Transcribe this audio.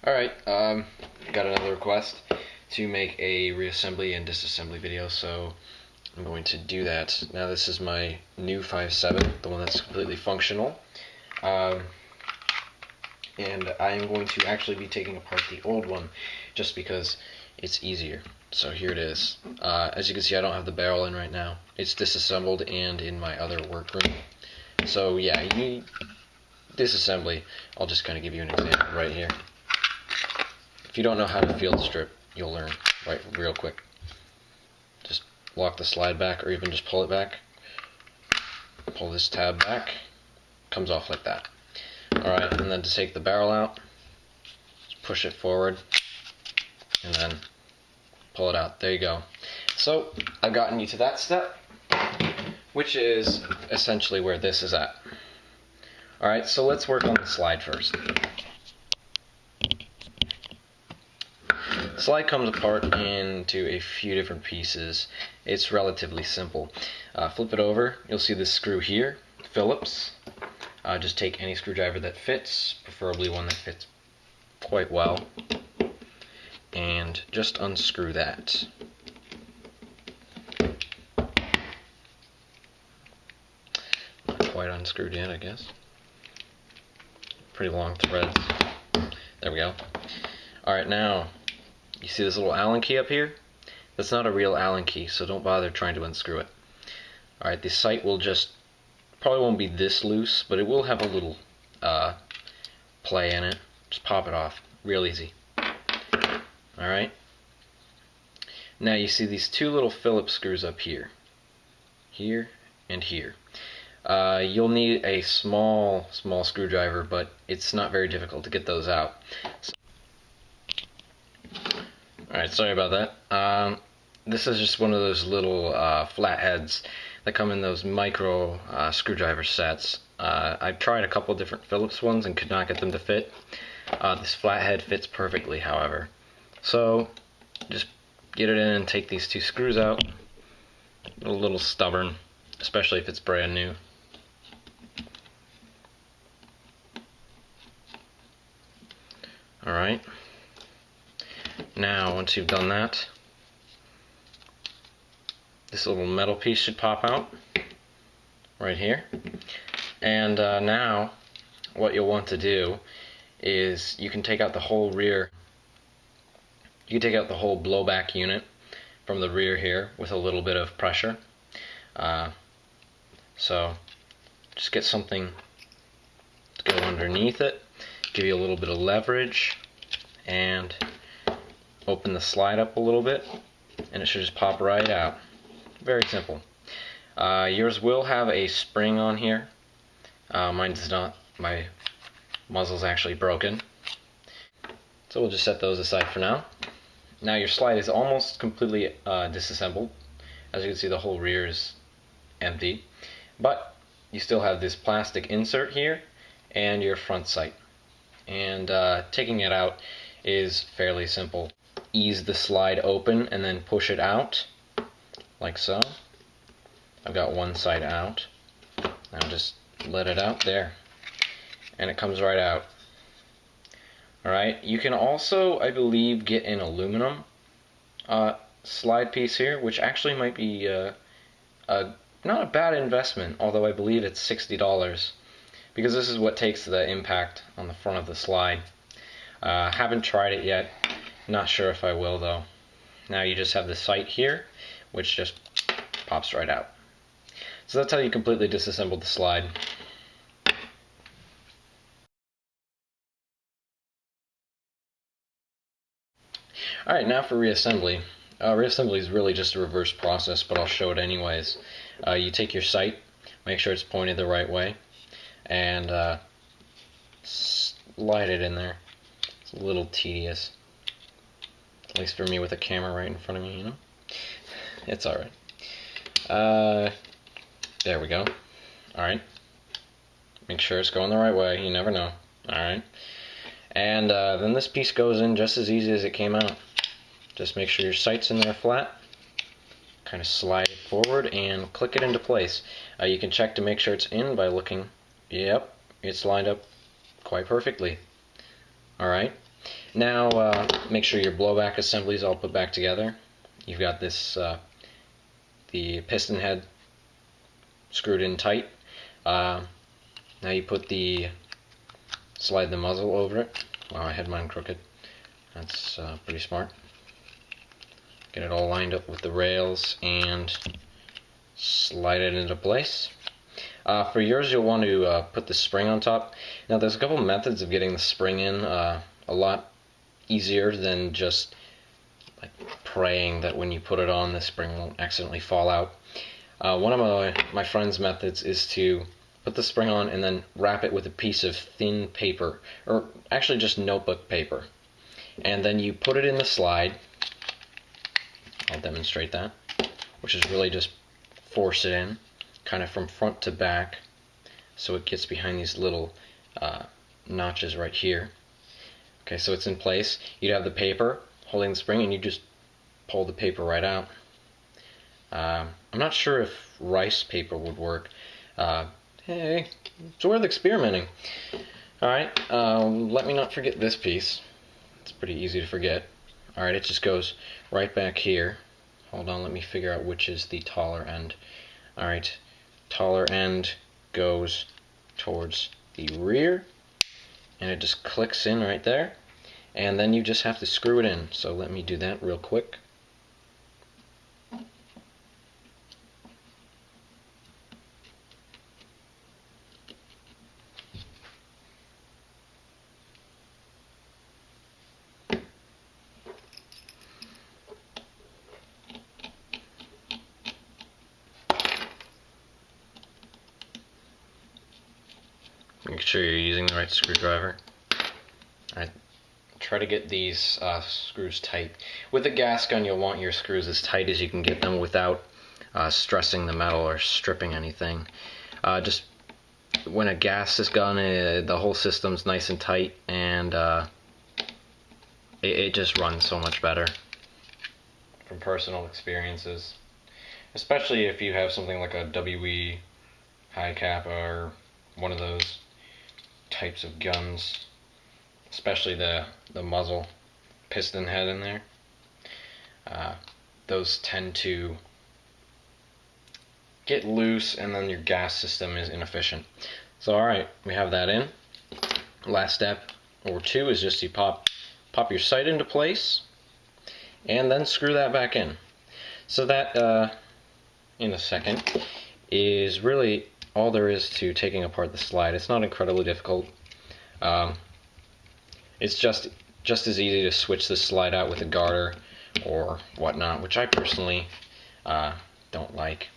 Alright, got another request to make a reassembly and disassembly video, so I'm going to do that. Now this is my new 5.7, the one that's completely functional. And I am going to actually be taking apart the old one, just because it's easier. So here it is. As you can see, I don't have the barrel in right now. It's disassembled and in my other workroom. So yeah, disassembly, I'll just kind of give you an example right here. If you don't know how to field strip, you'll learn real quick. Just lock the slide back, or even just pull it back. Pull this tab back. Comes off like that. Alright, and then to take the barrel out, just push it forward, and then pull it out. There you go. So, I've gotten you to that step, which is essentially where this is at. Alright, so let's work on the slide first. The slide comes apart into a few different pieces. It's relatively simple. Flip it over, you'll see this screw here, Phillips. Just take any screwdriver that fits, preferably one that fits quite well, and just unscrew that. Not quite unscrewed yet, I guess. Pretty long threads. There we go. Alright, now, you see this little Allen key up here? That's not a real Allen key, so don't bother trying to unscrew it. Alright, the sight will probably won't be this loose, but it will have a little play in it. Just pop it off, real easy. Alright. Now you see these two little Phillips screws up here. Here and here. You'll need a small screwdriver, but it's not very difficult to get those out. Alright, sorry about that. This is just one of those little flatheads that come in those micro screwdriver sets. I've tried a couple different Phillips ones and could not get them to fit. This flathead fits perfectly, however. So, just get it in and take these two screws out. A little stubborn, especially if it's brand new. Alright. Now, once you've done that, this little metal piece should pop out right here. And now, what you'll want to do is you can take out the whole rear. You can take out the whole blowback unit from the rear here with a little bit of pressure. So, just get something to go underneath it, give you a little bit of leverage, and open the slide up a little bit, and it should just pop right out. Very simple. Yours will have a spring on here. Mine does not. My muzzle's actually broken. So we'll just set those aside for now. Now your slide is almost completely disassembled. As you can see, the whole rear is empty. But you still have this plastic insert here and your front sight. And taking it out is fairly simple. Ease the slide open and then push it out, like so. I've got one side out. Now just let it out there, and it comes right out. Alright, you can also, I believe, get an aluminum slide piece here, which actually might be not a bad investment, although I believe it's $60, because this is what takes the impact on the front of the slide. Haven't tried it yet. Not sure if I will, though. Now you just have the sight here, which just pops right out. So that's how you completely disassemble the slide. Alright, now for reassembly. Reassembly is really just a reverse process, but I'll show it anyways. You take your sight, make sure it's pointed the right way, and slide it in there. It's a little tedious. At least for me with a camera right in front of me, you know? It's alright. There we go. Alright. Make sure it's going the right way, you never know. Alright. And then this piece goes in just as easy as it came out. Just make sure your sight's in there flat. Kind of slide it forward and click it into place. You can check to make sure it's in by looking. Yep, it's lined up quite perfectly. Alright. Now make sure your blowback assembly is all put back together. You've got this the piston head screwed in tight. Now you put slide the muzzle over it. Wow, I had mine crooked. That's pretty smart. Get it all lined up with the rails and slide it into place. For yours, you'll want to put the spring on top. Now, there's a couple methods of getting the spring in a lot easier than just like praying that when you put it on, the spring won't accidentally fall out. One of my friend's methods is to put the spring on and then wrap it with a piece of thin paper, or actually just notebook paper. And then you put it in the slide. I'll demonstrate that, which is really just force it in, kind of from front to back, so it gets behind these little notches right here. Okay, so it's in place. You'd have the paper holding the spring, and you just pull the paper right out. I'm not sure if rice paper would work. Hey, it's worth experimenting. Alright, let me not forget this piece. It's pretty easy to forget. Alright, it just goes right back here. Hold on, let me figure out which is the taller end. Alright, taller end goes towards the rear, and it just clicks in right there, and then you just have to screw it in. So let me do that real quick. Make sure you're using the right screwdriver. I try to get these screws tight. With a gas gun, you'll want your screws as tight as you can get them without stressing the metal or stripping anything. Just when a gas is gun, the whole system's nice and tight, and it just runs so much better. From personal experiences, especially if you have something like a WE high cap or one of those types of guns, especially the muzzle piston head in there. Those tend to get loose, and then your gas system is inefficient. So alright, we have that in. Last step, or two, is just you pop your sight into place and then screw that back in. So that, in a second, is really all there is to taking apart the slide. It's not incredibly difficult. It's just as easy to switch the slide out with a garter or whatnot, which I personally don't like.